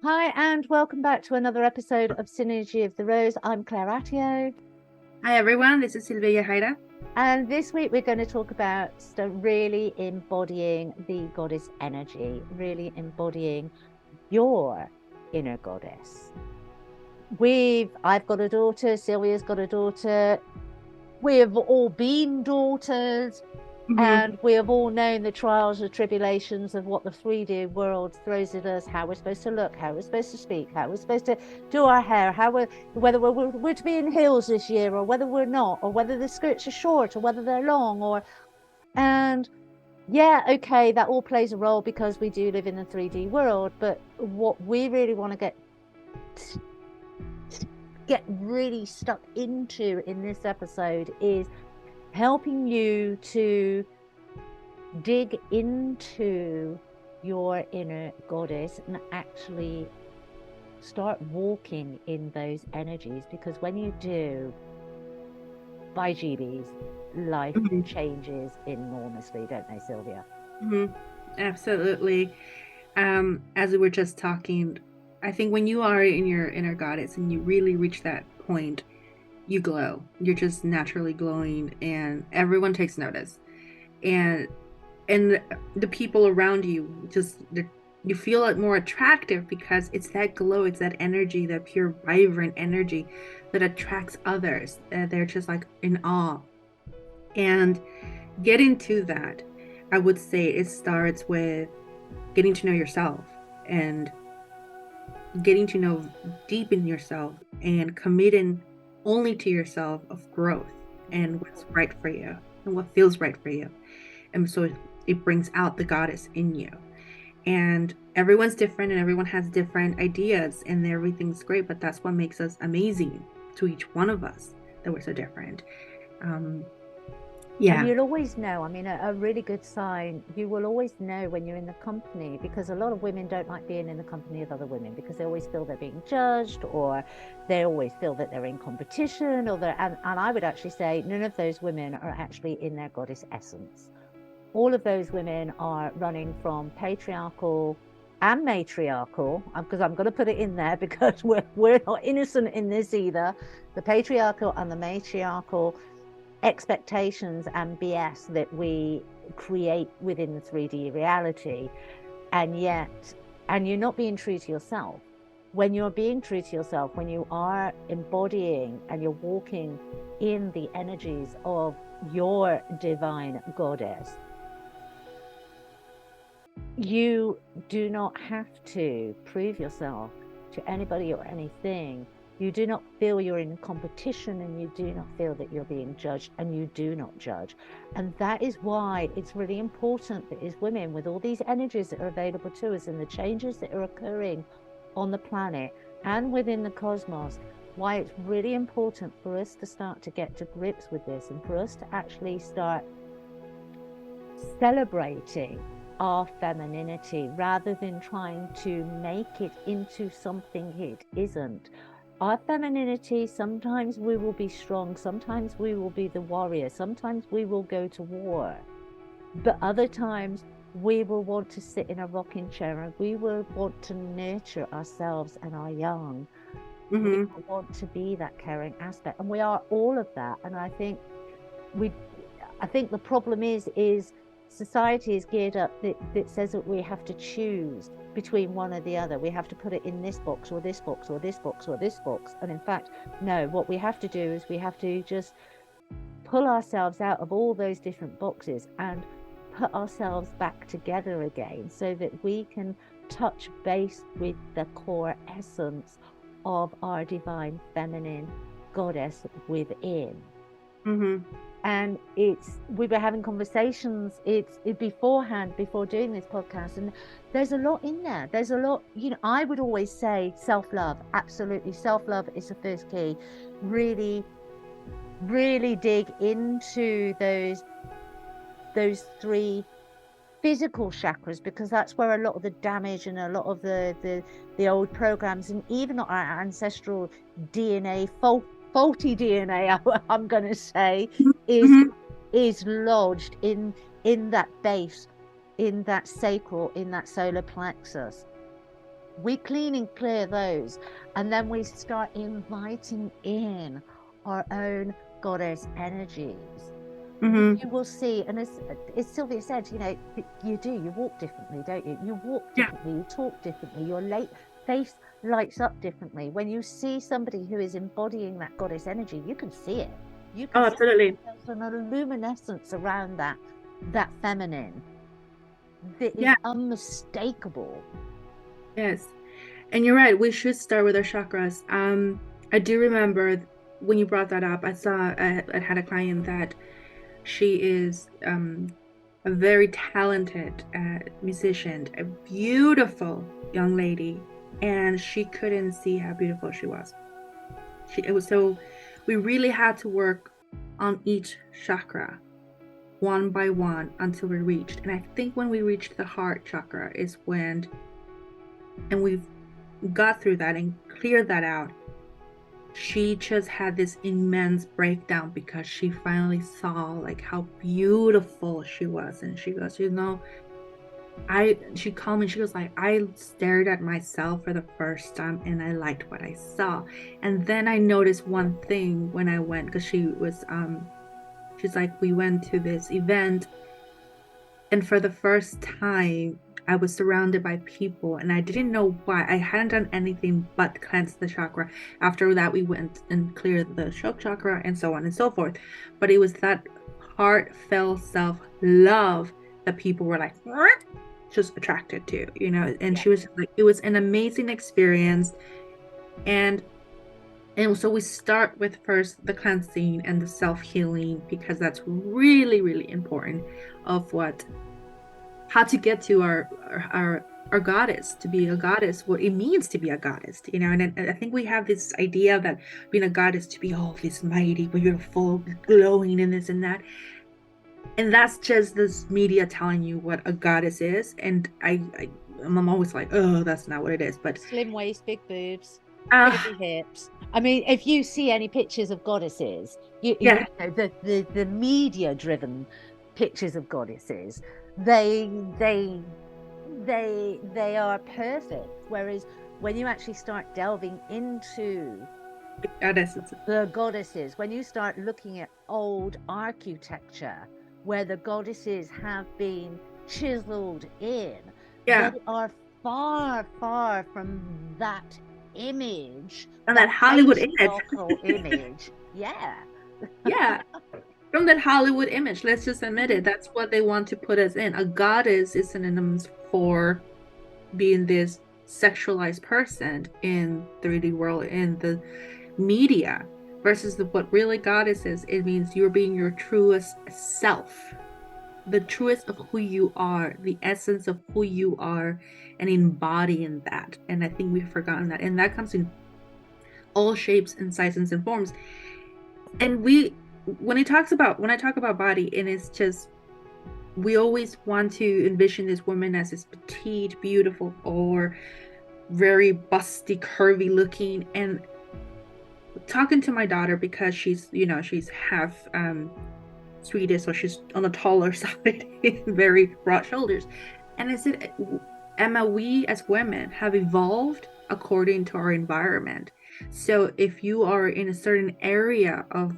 Hi, and welcome back to another episode of Synergy of the Rose. I'm Claire Attio, Hi everyone, this is Silvia Jaira. and this week we're going to talk about really embodying the goddess energy, really embodying your inner goddess. I've got a daughter, Sylvia's got a daughter, we've all been daughters. And we have all known the trials and tribulations of what the 3D world throws at us, how we're supposed to look, how we're supposed to speak, how we're supposed to do our hair, whether we're to be in heels this year or whether we're not, or whether the skirts are short or whether they're long, and yeah, okay, that all plays a role because we do live in the 3D world. But what we really want to get really stuck into in this episode is helping you to dig into your inner goddess and actually start walking in those energies, because when you do, by GBs, life changes enormously, don't they, Sylvia? Absolutely. As we were just talking, I think when you are in your inner goddess and you really reach that point, you glow. You're just naturally glowing, and everyone takes notice. And the people around you you feel it more attractive because it's that glow, it's that energy, that pure, vibrant energy that attracts others. They're just like in awe. And getting to that, I would say it starts with getting to know yourself and getting to know deep in yourself and committing only to yourself of growth and what's right for you and what feels right for you. And so it brings out the goddess in you. And everyone's different and everyone has different ideas and everything's great, but that's what makes us amazing to each one of us, that we're so different. And you'll always know, I mean, a really good sign, you will always know when you're in the company, because a lot of women don't like being in the company of other women because they always feel they're being judged, or they always feel that they're in competition, and I would actually say none of those women are actually in their goddess essence. All of those women are running from patriarchal and matriarchal, because I'm going to put it in there because we're not innocent in this either. The patriarchal and the matriarchal expectations and BS that we create within the 3D reality. And you're not being true to yourself. When you're being true to yourself, when you are embodying and you're walking in the energies of your divine goddess, you do not have to prove yourself to anybody or anything. You do not feel you're in competition, and you do not feel that you're being judged, and you do not judge. And that is why it's really important that as women, with all these energies that are available to us and the changes that are occurring on the planet and within the cosmos, why it's really important for us to start to get to grips with this, and for us to actually start celebrating our femininity rather than trying to make it into something it isn't. Our femininity, sometimes we will be strong, sometimes we will be the warrior, sometimes we will go to war, but other times we will want to sit in a rocking chair and we will want to nurture ourselves and our young. We want to be that caring aspect, and we are all of that. And I think the problem is society is geared up that says that we have to choose between one or the other. We have to put it in this box or this box or this box or this box. And in fact, no, what we have to do is we have to just pull ourselves out of all those different boxes and put ourselves back together again, so that we can touch base with the core essence of our divine feminine goddess within. And we were having conversations beforehand, before doing this podcast, and there's a lot in there. There's a lot, I would always say self-love. Absolutely, self-love is the first key. Really, really dig into those three physical chakras, because that's where a lot of the damage and a lot of the old programs, and even our ancestral DNA, faulty DNA, I'm going to say, is lodged in that base, in that sacral, in that solar plexus. We clean and clear those, and then we start inviting in our own goddess energies. Mm-hmm. You will see, and as Sylvia said, you walk differently, don't you? You walk Yeah. differently, you talk differently, your face lights up differently. When you see somebody who is embodying that goddess energy, you can see it. You Oh, can see absolutely. there's an luminescence around that feminine that is Yeah. unmistakable. Yes. And you're right. We should start with our chakras. I do remember when you brought that up. I had a client that she is a very talented musician, a beautiful young lady, and she couldn't see how beautiful she was. It was so we really had to work on each chakra one by one until we reached. And I think when we reached the heart chakra is when, and we've got through that and cleared that out, she just had this immense breakdown because she finally saw like how beautiful she was. And she goes, she called me, she was like, I stared at myself for the first time and I liked what I saw. And then I noticed one thing when I went, because she's like, we went to this event, and for the first time I was surrounded by people and I didn't know why. I hadn't done anything but cleanse the chakra. After that we went and cleared the throat chakra and so on and so forth. But it was that heartfelt self-love that people were like just attracted to, and Yeah. she was like, it was an amazing experience. And so we start with first the cleansing and the self-healing, because that's really, really important of how to get to our goddess, to be a goddess, what it means to be a goddess, and I think we have this idea that being a goddess to be all this mighty, beautiful, glowing, and this and that. And that's just this media telling you what a goddess is. And I'm always like, oh, that's not what it is. But Slim waist, big boobs, uh curvy hips. I mean, if you see any pictures of goddesses, yeah, the media driven pictures of goddesses, they they are perfect. Whereas when you actually start delving into goddesses. the goddesses, when you start looking at old architecture where the goddesses have been chiseled in, they Yeah, are far, far from that image, and that that Hollywood image. patriarchal image. Yeah. Yeah, from that Hollywood image. Let's just admit it. That's what they want to put us in. A goddess is synonymous for being this sexualized person in 3D world, in the media, versus what really goddess is. It means you're being your truest self, the truest of who you are, the essence of who you are, and embodying that. And I think we've forgotten that. And that comes in all shapes and sizes and forms. And when I talk about body, and it's just, we always want to envision this woman as this petite, beautiful, or very busty, curvy looking. And talking to my daughter, because she's half Swedish, so she's on the taller side, very broad shoulders. And I said, Emma, we as women have evolved according to our environment. So if you are in a certain area of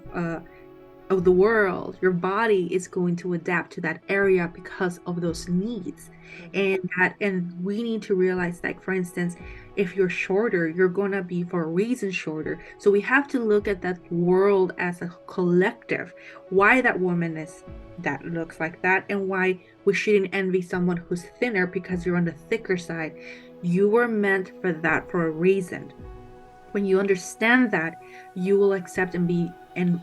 the world, your body is going to adapt to that area because of those needs. And we need to realize, like, for instance, if you're shorter, you're going to be for a reason shorter. So we have to look at that world as a collective, why that woman is that looks like that, and why we shouldn't envy someone who's thinner because you're on the thicker side. You were meant for that for a reason. When you understand that, you will accept and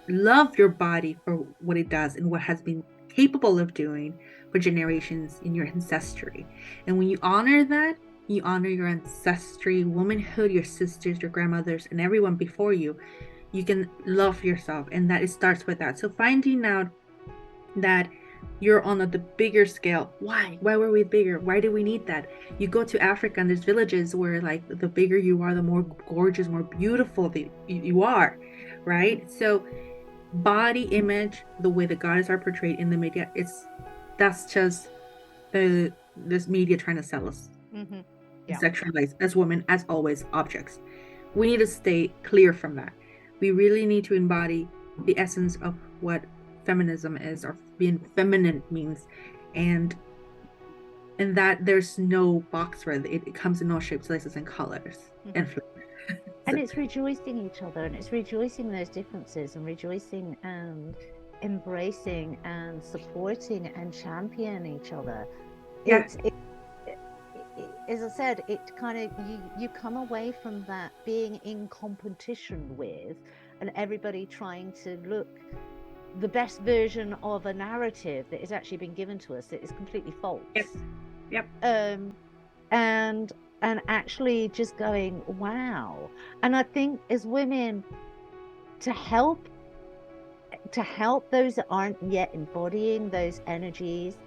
love your body for what it does and what has been capable of doing for generations in your ancestry. And when you honor that, you honor your ancestry, womanhood, your sisters, your grandmothers, and everyone before you. You can love yourself, and that it starts with that. So finding out that you're on the bigger scale. Why were we bigger? Why do we need that? You go to Africa and there's villages where, like, the bigger you are, the more gorgeous, more beautiful you are, right? So body image, the way the goddess are portrayed in the media, that's just this media trying to sell us. Yeah. Yeah. sexualized as women, as always, objects. We need to stay clear from that. We really need to embody the essence of what feminism is, or being feminine means, and that there's no box where it comes in all shapes, sizes, and colors. And And it's rejoicing each other, and it's rejoicing those differences, and rejoicing and embracing and supporting and championing each other. yeah, As I said, it kind of, you come away from that being in competition with, and everybody trying to look the best version of a narrative that has actually been given to us that is completely false. yep. And actually just going, wow. And I think as women, to help those that aren't yet embodying those energies,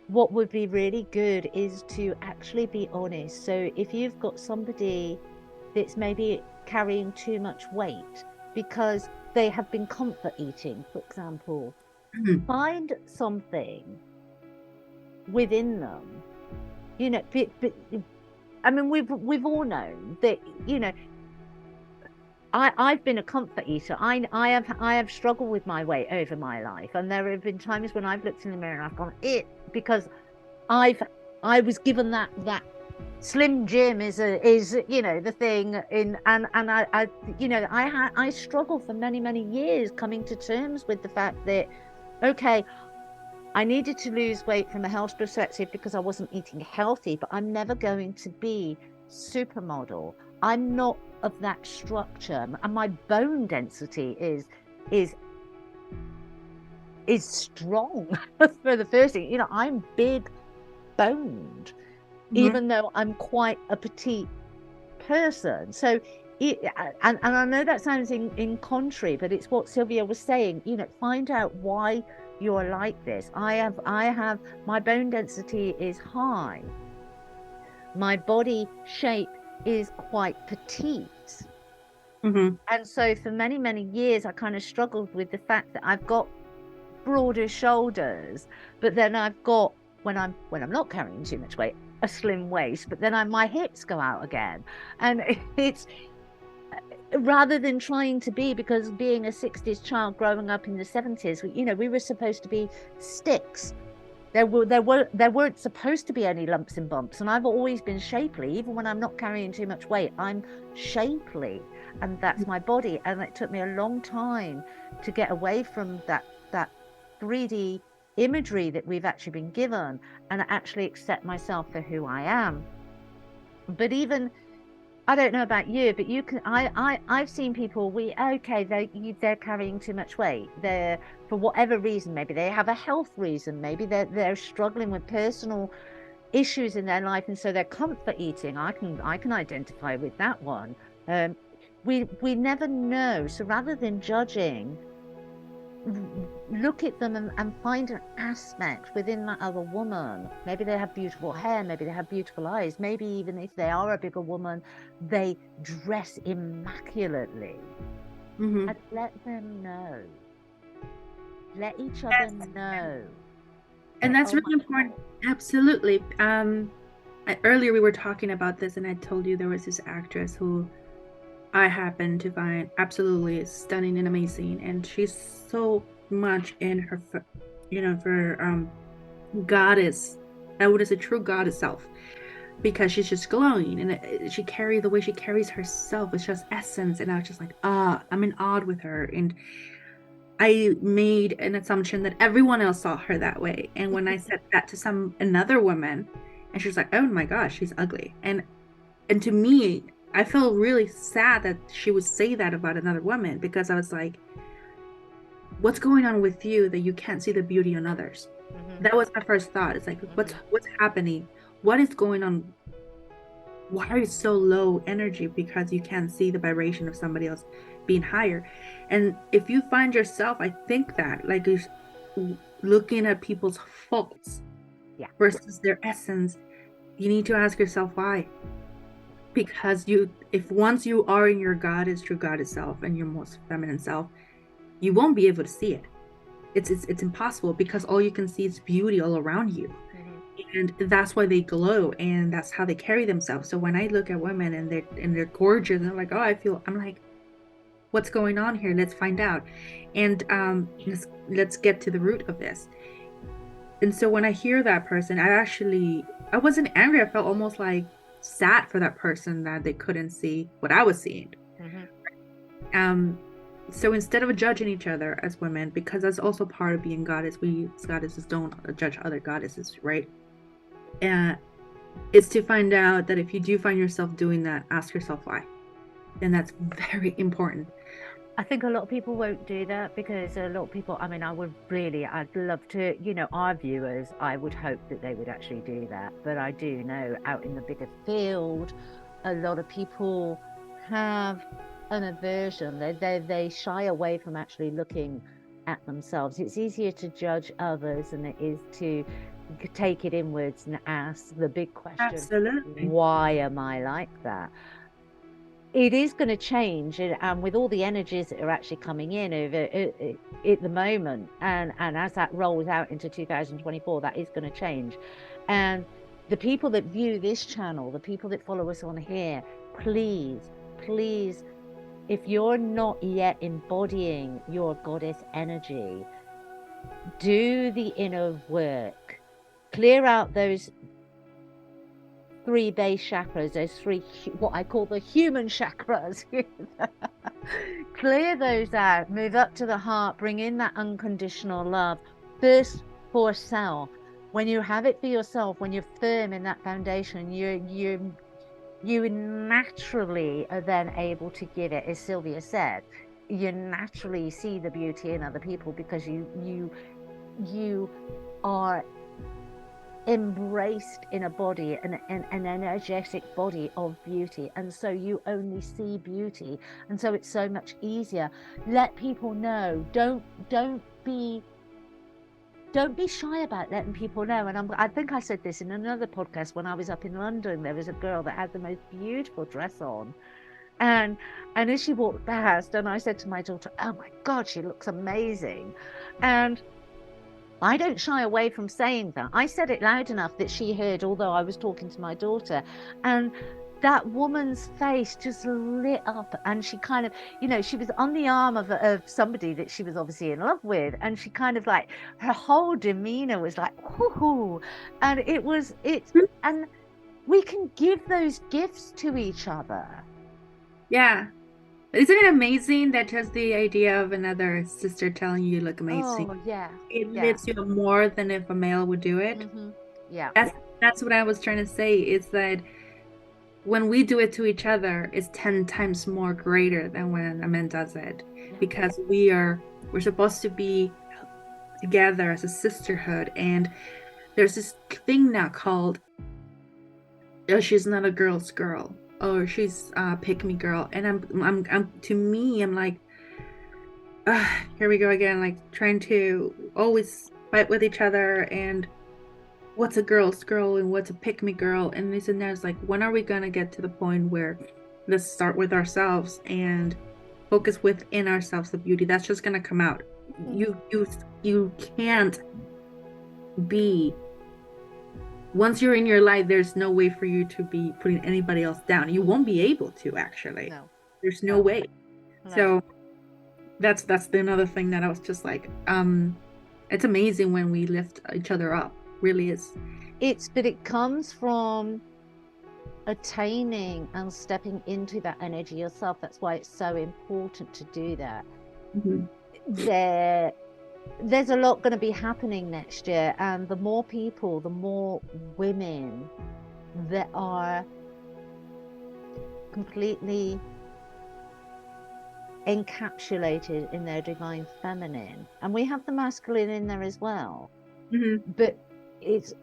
what would be really good is to actually be honest. So if you've got somebody that's maybe carrying too much weight because they have been comfort eating, for example, find something within them, I mean, we've all known that, I've been a comfort eater. I have struggled with my weight over my life, and there have been times when I've looked in the mirror and I've gone, because I was given that Slim Jim is the thing in, and I struggled for many years coming to terms with the fact that, okay, I needed to lose weight from a health perspective because I wasn't eating healthy, but I'm never going to be supermodel. I'm not of that structure, and my bone density is strong. For the first thing, I'm big boned, even though I'm quite a petite person. So and I know that sounds in contrary, but it's what Sylvia was saying. Find out why you're like this. I have my bone density is high, my body shape is quite petite, and so for many years I kind of struggled with the fact that I've got broader shoulders, but then I've got, when I'm not carrying too much weight, a slim waist, but then my hips go out again. And it's, rather than trying to be, because being a 60s child growing up in the 70s, we were supposed to be sticks. There weren't supposed to be any lumps and bumps, and I've always been shapely. Even when I'm not carrying too much weight, I'm shapely, and that's my body. And it took me a long time to get away from that 3D imagery that we've actually been given, and actually accept myself for who I am. But even, I don't know about you, but you can, I've seen people, they're carrying too much weight. They're, for whatever reason, maybe they have a health reason, maybe they're struggling with personal issues in their life, and so they're comfort eating. I can identify with that one. We never know. So rather than judging, look at them and find an aspect within that other woman. Maybe they have beautiful hair, maybe they have beautiful eyes, maybe even if they are a bigger woman, they dress immaculately. And let them know. Let each other know. And that's really important. Absolutely. Earlier we were talking about this, and I told you there was this actress who I happen to find absolutely stunning and amazing, and she's so much in her, goddess. I would say true goddess self, because she's just glowing, and the way she carries herself is just essence. And I was just like, I'm in awe with her, and I made an assumption that everyone else saw her that way. And when I said that to another woman, and she's like, oh my gosh, she's ugly, and to me, I feel really sad that she would say that about another woman, because I was like, what's going on with you that you can't see the beauty in others? That was my first thought. It's like, what's happening? What is going on? Why are you so low energy? Because you can't see the vibration of somebody else being higher. And if you find yourself, I think that, like, looking at people's faults versus their essence, you need to ask yourself why. Because if once you are in your true goddess self and your most feminine self, you won't be able to see it. It's impossible, because all you can see is beauty all around you. And that's why they glow, and that's how they carry themselves. So when I look at women and they're gorgeous, and they're like, oh, I'm like, what's going on here? Let's find out. And let's get to the root of this. And so when I hear that person, I wasn't angry. I felt almost like sad for that person that they couldn't see what I was seeing. Mhm. Um, so instead of judging each other as women, because that's also part of being goddess, we as goddesses don't judge other goddesses, right? And it's to find out that if you do find yourself doing that, ask yourself why. And that's very important. I think a lot of people won't do that because a lot of people, I mean, I'd love to, our viewers, I would hope that they would actually do that. But I do know out in the bigger field, a lot of people have an aversion. They shy away from actually looking at themselves. It's easier to judge others than it is to take it inwards and ask the big question, Absolutely. why am I like that? It is going to change, and with all the energies that are actually coming in over at the moment, and as that rolls out into 2024, that is going to change. And the people that view this channel, the people that follow us on here, please, if you're not yet embodying your goddess energy, do the inner work, clear out those 3 base chakras, those 3, what I call the human chakras. Clear those out, move up to the heart, bring in that unconditional love, first for self. When you have it for yourself, when you're firm in that foundation, you naturally are then able to give it, as Sylvia said, you naturally see the beauty in other people because you are embraced in a body, an energetic body of beauty, and so you only see beauty, and so it's so much easier. Let people know. Don't be shy about letting people know. And I think I said this in another podcast when I was up in London. There was a girl that had the most beautiful dress on, and as she walked past, and I said to my daughter, oh my God, she looks amazing. And I don't shy away from saying that. I said it loud enough that she heard, although I was talking to my daughter. And that woman's face just lit up, and she kind of, she was on the arm of somebody that she was obviously in love with, and she kind of like, her whole demeanor was like, whoo, and and we can give those gifts to each other. Yeah. Isn't it amazing that just the idea of another sister telling you look amazing, Oh yeah, it yeah. lifts you up more than if a male would do it? Yeah. That's what I was trying to say, is that when we do it to each other, it's 10 times more greater than when a man does it. Because we're supposed to be together as a sisterhood, and there's this thing now called, oh, she's not a girl's girl, or she's a pick me girl. And I'm to me, I'm like, here we go again, like trying to always fight with each other, and what's a girl's girl and what's a pick me girl, and this and that. Is like, when are we gonna get to the point where let's start with ourselves and focus within ourselves the beauty that's just gonna come out. You can't be, once you're in your light, there's no way for you to be putting anybody else down. You won't be able to, actually. No. There's no way. No. So that's the another thing that I was just like, it's amazing when we lift each other up. Really is. But it comes from attaining and stepping into that energy yourself. That's why it's so important to do that. There's a lot going to be happening next year, and the more people, the more women that are completely encapsulated in their divine feminine, and we have the masculine in there as well, but it's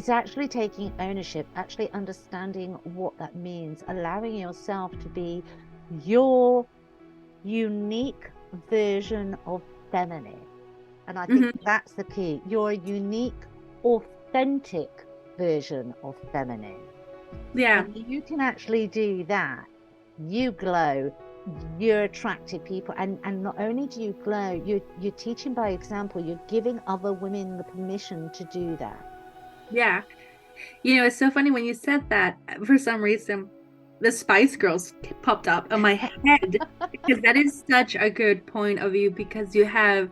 actually taking ownership, actually understanding what that means, allowing yourself to be your unique version of feminine. And I think that's the key, your unique, authentic version of feminine. Yeah. And you can actually do that. You glow, you're attracting people, and not only do you glow, you're teaching by example. You're giving other women the permission to do that. Yeah. You know, it's so funny when you said that. For some reason, the Spice Girls popped up on my head because that is such a good point of view because you have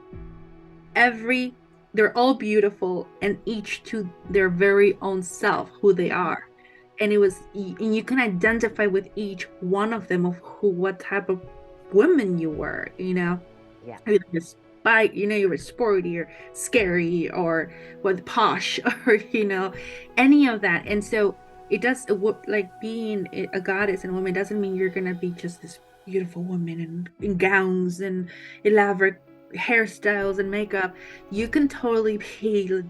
every, they're all beautiful and each to their very own self, who they are. And it was, and you can identify with each one of them of who, what type of woman you were, you know? Yeah. Either you're spy, you know, you were sporty or scary or with posh or, you know, any of that. And so it does, like being a goddess and a woman doesn't mean you're gonna be just this beautiful woman in gowns and elaborate hairstyles and makeup. You can totally be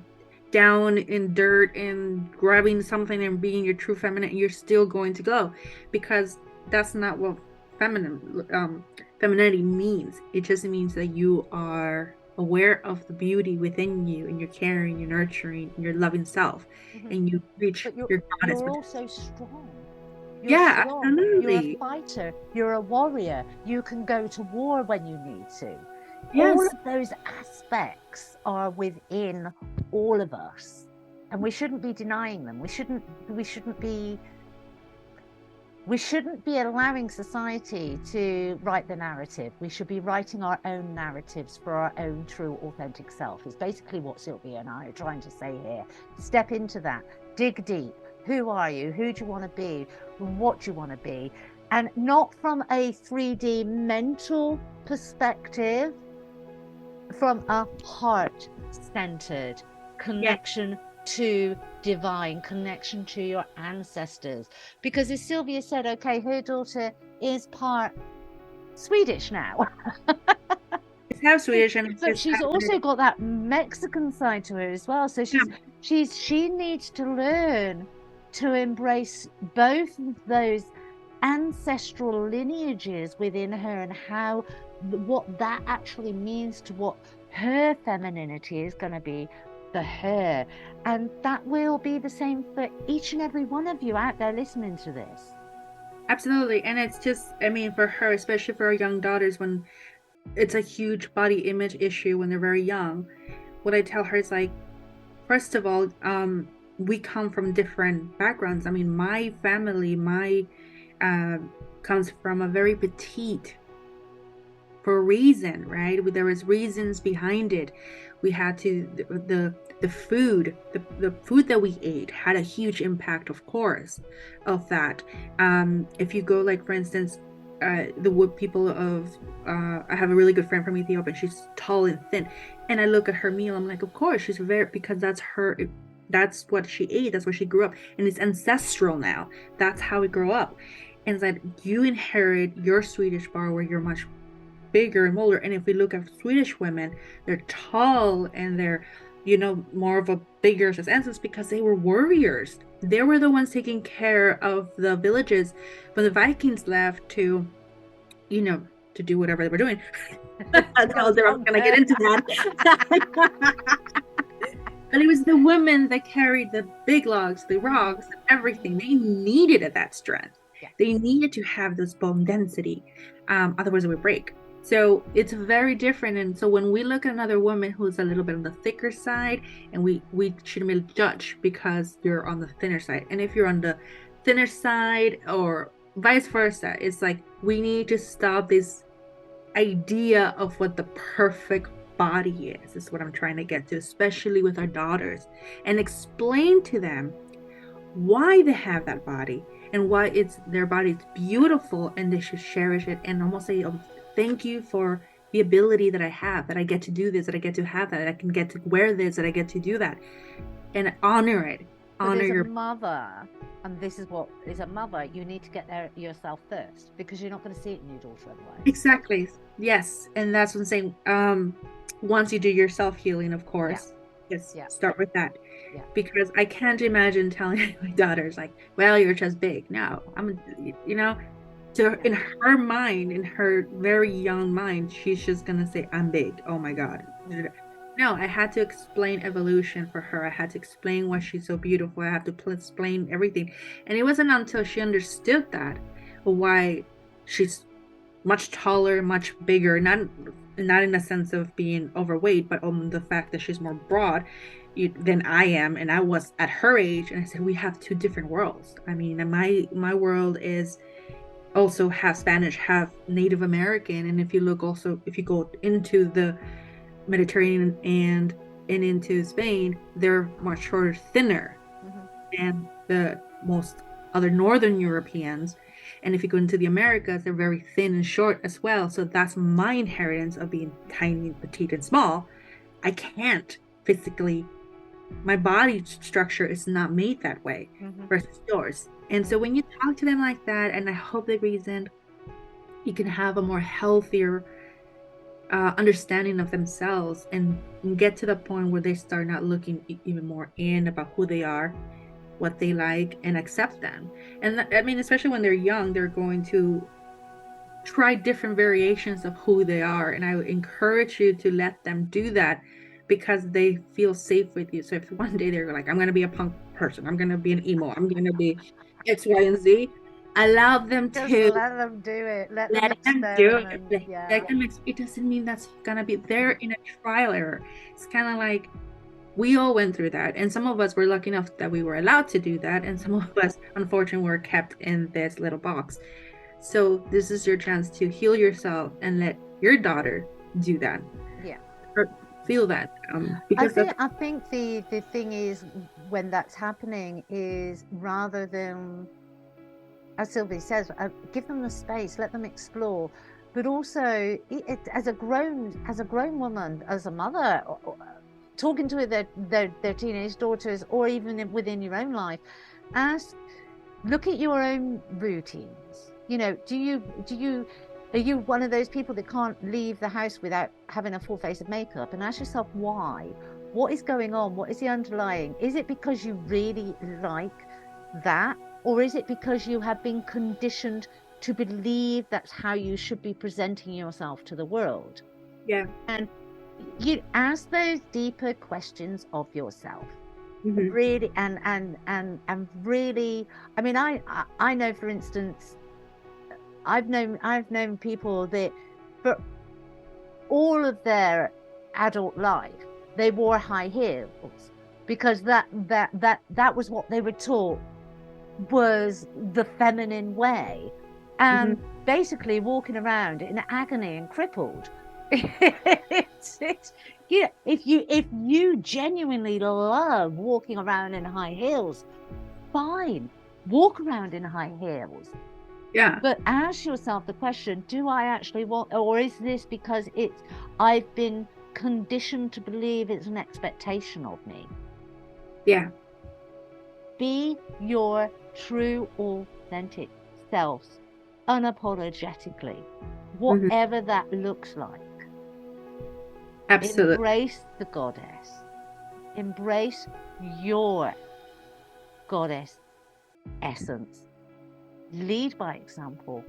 down in dirt and grabbing something and being your true feminine, and you're still going to glow because that's not what feminine femininity means. It just means that you are aware of the beauty within you and you're caring, you're nurturing, your loving self, Mhm. and you reach But you're your goddess. you're also strong. You're Yeah, strong. You're a absolutely. fighter. You're a warrior. You can go to war when you need to. All Yes. of those aspects are within all of us, and we shouldn't be denying them. We shouldn't be allowing society to write the narrative. We should be writing our own narratives for our own true, authentic self, is basically what Sylvia and I are trying to say here. Step into that, dig deep. Who are you? Who do you want to be? What do you want to be? And not from a 3D mental perspective, from a heart centered Yes. connection to divine, connection to your ancestors. Because as Sylvia said, okay, her daughter is part Swedish now. It's half Swedish and it's But just she's half also got that Mexican side to her as well. So yeah, she needs to learn to embrace both of those ancestral lineages within her and how what that actually means to what her femininity is going to be for her. And that will be the same for each and every one of you out there listening to this. absolutely. And it's just, I mean, for her, especially for our young daughters, when it's a huge body image issue when they're very young, what I tell her is like, first of all, we come from different backgrounds. I mean, my family, my uh, comes from a very petite for a reason, right? There was reasons behind it. We had to the food, the food that we ate had a huge impact, of course, of that. If you go, like for instance, the wood people of I have a really good friend from Ethiopia. She's tall and thin, and I look at her meal. I'm like, of course, she's very, because that's her. That's what she ate. That's where she grew up, and it's ancestral now. That's how we grow up. And it's like you inherit your Swedish bar where you're much bigger and bolder. And if we look at Swedish women, they're tall and they're, you know, more of a bigger sense because they were warriors. They were the ones taking care of the villages when the Vikings left to, you know, to do whatever they were doing. I was gonna get into that. But it was the women that carried the big logs, the rocks, everything. They needed that strength. Yeah. They needed to have this bone density. Otherwise, it would break. So it's very different. And so when we look at another woman who's a little bit on the thicker side, and we shouldn't really judge because you're on the thinner side. And if you're on the thinner side or vice versa, it's like we need to stop this idea of what the perfect body is what I'm trying to get to, especially with our daughters, and explain to them why they have that body and why it's their body is beautiful and they should cherish it and almost say, oh, thank you for the ability that I have, that I get to do this, that I get to have that I can get to wear this, that I get to do that, and honor it. But Honor as a your mother, and this is what, as a mother, you need to get there yourself first because you're not going to see it in your daughter otherwise. exactly. Yes, and that's what I'm saying. Once you do your self-healing, of Yeah, course, just yeah, start with that. yeah. Because I can't imagine telling my daughters like, well, you're just big. No, I'm, you know, so in her mind, in her very young mind, she's just gonna say, I'm big. Oh my God. No, I had to explain evolution for her. I had to explain why she's so beautiful. I had to explain everything. And it wasn't until she understood that why she's much taller, much bigger, not in the sense of being overweight, but on the fact that she's more broad. than I am, and I was at her age, and I said we have two different worlds. I mean, and my world is also half Spanish, half Native American, and if you look also, if you go into the Mediterranean and into Spain, they're much shorter, thinner than the most other Northern Europeans. And if you go into the Americas, they're very thin and short as well. So that's my inheritance of being tiny, petite, and small. I can't physically, my body structure is not made that way versus yours. And so when you talk to them like that, and I hope the reason you can have a more healthier understanding of themselves and get to the point where they start not looking even more in about who they are, what they like, and accept them. And I mean, especially when they're young, they're going to try different variations of who they are, and I would encourage you to let them do that because they feel safe with you. So if one day they're like, I'm going to be a punk person, I'm going to be an emo, I'm going to be X, Y, and Z, allow them Just to let them do it. Let them let them do it. experiment. Yeah. Let them it doesn't mean that's gonna be there in a trial error. It's kind of like we all went through that, and some of us were lucky enough that we were allowed to do that, and some of us unfortunately were kept in this little box. So this is your chance to heal yourself and let your daughter do that. Yeah. Or feel that. Because I think the thing is, when that's happening, is rather than, as Sylvie says, give them the space, let them explore, but also as a grown woman, as a mother, talking to their teenage daughters, or even within your own life, look at your own routines. You know, are you one of those people that can't leave the house without having a full face of makeup? And ask yourself why. What is going on? What is the underlying? Is it because you really like that? Or is it because you have been conditioned to believe that's how you should be presenting yourself to the world? yeah. And you ask those deeper questions of yourself. Really, and really, I mean, I know, for instance, I've known people that for all of their adult life they wore high heels because that was what they were taught was the feminine way, and basically walking around in agony and crippled. it's you know, if you genuinely love walking around in high heels, fine, walk around in high heels. Yeah. But ask yourself the question, do I actually want, or is this because I've been conditioned to believe it's an expectation of me? Yeah. Be your true, authentic selves, unapologetically, whatever that looks like. Absolutely. Embrace the goddess. Embrace your goddess essence. Lead by example.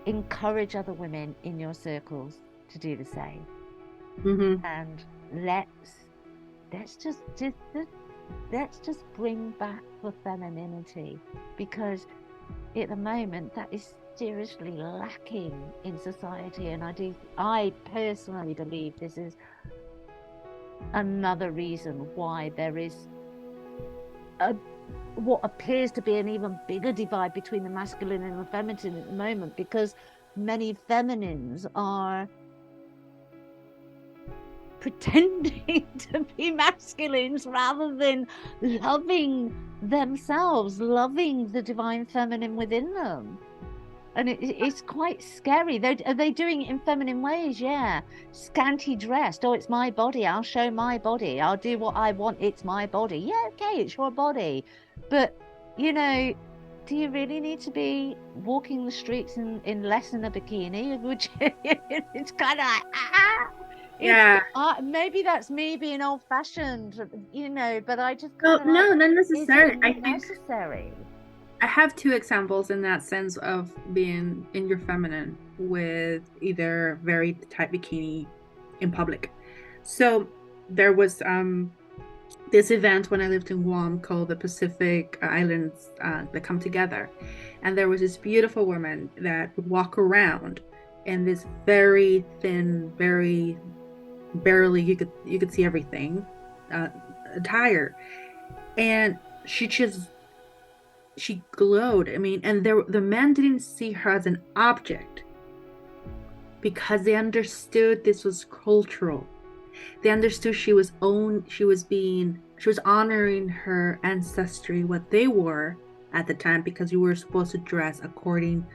Encourage other women in your circles to do the same. And let's just bring back the femininity, because at the moment that is seriously lacking in society. And I personally believe this is another reason why there is what appears to be an even bigger divide between the masculine and the feminine at the moment, because many feminines are pretending to be masculines rather than loving themselves, loving the divine feminine within them. And it's quite scary. Are they doing it in feminine ways? Yeah. Scanty dressed. Oh, it's my body. I'll show my body. I'll do what I want. It's my body. Yeah, okay, it's your body. But, you know, do you really need to be walking the streets in less than a bikini? Which it's kind of like, Yeah. maybe that's me being old-fashioned, you know, but I just No, kind of like, not necessarily. is it necessary? I have two examples in that sense of being in your feminine with either very tight bikini in public. So there was this event when I lived in Guam called the Pacific Islands that come together, and there was this beautiful woman that would walk around in this very thin, very barely you could see everything attire, and she glowed. I mean, and the men didn't see her as an object because they understood this was cultural. They understood she was honoring her ancestry, what they were at the time, because you were supposed to dress according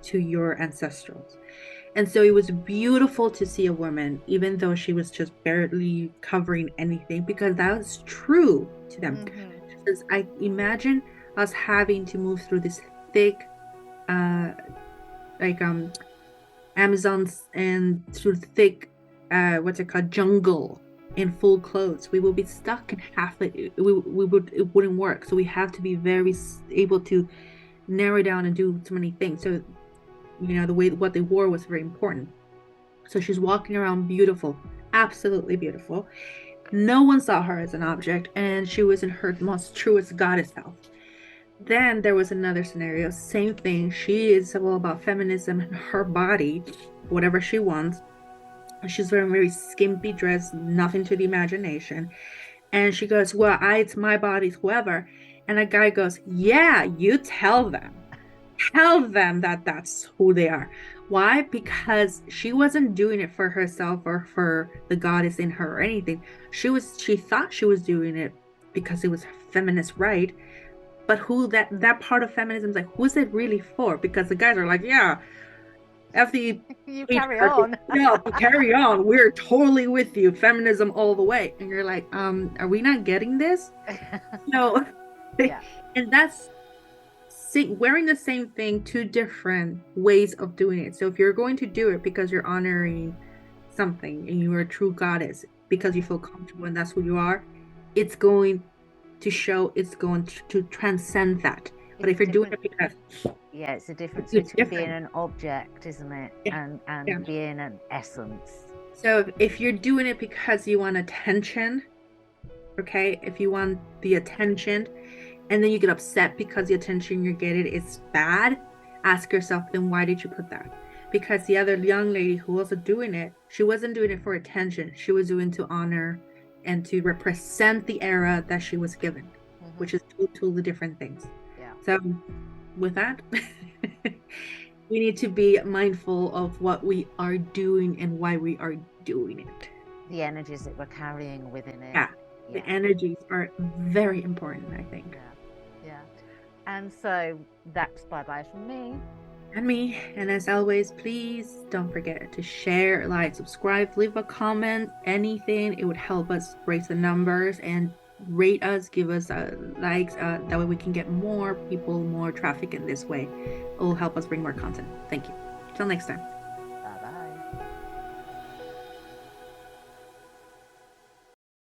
to your ancestrals. And so it was beautiful to see a woman, even though she was just barely covering anything, because that was true to them. Mm-hmm. Because I imagine us having to move through this thick, like Amazons and through thick, what's it called, jungle in full clothes. We will be stuck in half it. It wouldn't work. So we have to be very able to narrow down and do so many things. So the way what they wore was very important. So she's walking around beautiful, absolutely beautiful. No one saw her as an object, and she was in her most truest goddess self. Then there was another scenario, same thing. She is all about feminism and her body, whatever she wants. She's wearing very skimpy dress, nothing to the imagination. And she goes, well, it's my body, whoever. And a guy goes, yeah, you tell them. Tell them that that's who they are. Why? Because she wasn't doing it for herself or for the goddess in her or anything. She thought she was doing it because it was feminist right. But who that part of feminism is like, who's it really for? Because the guys are like, yeah, you carry on. Yeah, carry on. We're totally with you. Feminism all the way. And you're like, are we not getting this? No. Yeah. And that's wearing the same thing, two different ways of doing it. So if you're going to do it because you're honoring something and you're a true goddess because you feel comfortable and that's who you are, it's going to show, it's going to transcend that. But if you're doing it because it's a difference between being an object, isn't it? Yeah. And being an essence. So if you're doing it because you want attention, okay, if you want the attention and then you get upset because the attention you're getting is bad, ask yourself, then why did you put that? Because the other young lady who was doing it, she wasn't doing it for attention. She was doing it to honor and to represent the era that she was given, which is two totally different things. Yeah. So with that, we need to be mindful of what we are doing and why we are doing it. The energies that we're carrying within it. Yeah. The energies are very important, I think. Yeah. And so that's bye-bye from me. And me. And as always, please don't forget to share, like, subscribe, leave a comment, anything. It would help us raise the numbers and rate us, give us likes. That way we can get more people, more traffic in this way. It will help us bring more content. Thank you. Till next time.